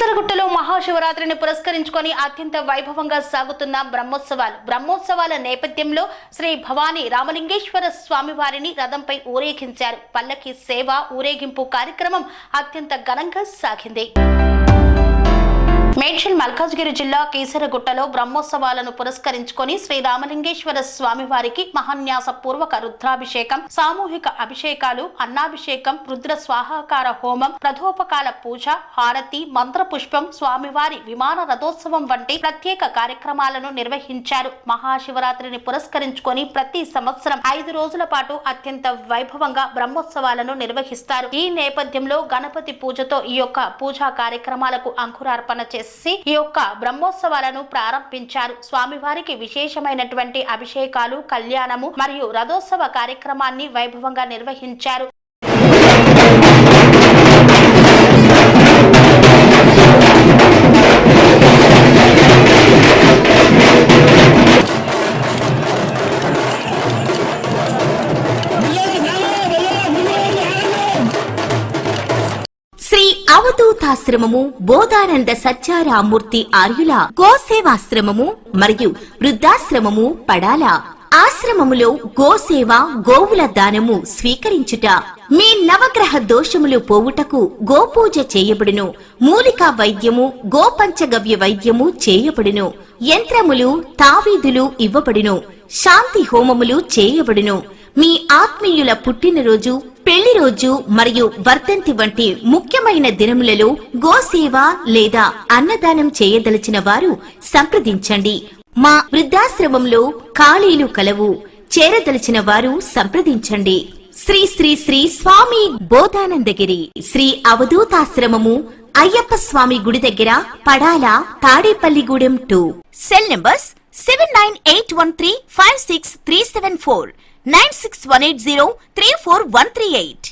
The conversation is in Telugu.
కీసరగుట్టలో మహాశివరాత్రిని పురస్కరించుకొని అత్యంత వైభవంగా సాగుతున్న బ్రహ్మోత్సవాల నేపథ్యంలో శ్రీ భవానీ రామలింగేశ్వర స్వామివారిని రథంపై ఊరేగించారు. పల్లకి సేవ ఊరేగింపు కార్యక్రమం అత్యంత ఘనంగా సాగింది. మేడ్చల్ మల్కాజ్గిరి జిల్లా కీసరగుట్టలో బ్రహ్మోత్సవాలను పురస్కరించుకొని శ్రీ రామలింగేశ్వర స్వామివారికి మహాన్యాస పూర్వక రుద్రాభిషేకం, సామూహిక అభిషేకాలు, అన్నాభిషేకం, రుద్ర స్వాహాకార హోమం, ప్రథోపకాల పూజ, హారతి, మంత్రపుష్పం, స్వామివారి విమాన రథోత్సవం వంటి ప్రత్యేక కార్యక్రమాలను నిర్వహించారు. మహాశివరాత్రిని పురస్కరించుకొని ప్రతి సంవత్సరం 5 రోజుల పాటు అత్యంత వైభవంగా బ్రహ్మోత్సవాలను నిర్వహిస్తారు. ఈ నేపథ్యంలో గణపతి పూజతో ఈ యొక్క పూజా కార్యక్రమాలకు అంకురార్పణ చేసి ఈ యొక్క బ్రహ్మోత్సవాలను ప్రారంభించారు. స్వామివారికి విశేషమైనటువంటి అభిషేకాలు, కళ్యాణము మరియు రథోత్సవ కార్యక్రమాన్ని వైభవంగా నిర్వహించారు. శ్రీ అవధూతాశ్రమము, బోధానంద సత్యారామూర్తి ఆర్యుల గోసేవాశ్రమము మరియు వృద్ధాశ్రమము పడాల. ఆశ్రమములో గోసేవ, గోవుల దానము స్వీకరించుట, మీ నవగ్రహ దోషములు పోవుటకు గోపూజ చేయబడును. మూలికా వైద్యము, గోపంచగవ్య వైద్యము చేయబడును. యంత్రములు, తావీదులు ఇవ్వబడును. శాంతి హోమములు చేయబడును. మీ ఆత్మీయుల పుట్టినరోజు, పెళ్లి రోజు మరియు వర్ధంతి వంటి ముఖ్యమైన దినములలో గోసేవ లేదా అన్నదానం చేయదలిచిన వారు సంప్రదించండి. మా వృద్ధాశ్రమంలో ఖాళీలు కలవు. చేరదలిచిన వారు సంప్రదించండి. శ్రీ శ్రీ శ్రీ స్వామి బోధానందగిరి శ్రీ అవధూతాశ్రమము, అయ్యప్ప స్వామి గుడి దగ్గర, పడాల, తాడేపల్లిగూడెం 2. Cell numbers 7981356374, 96180341138.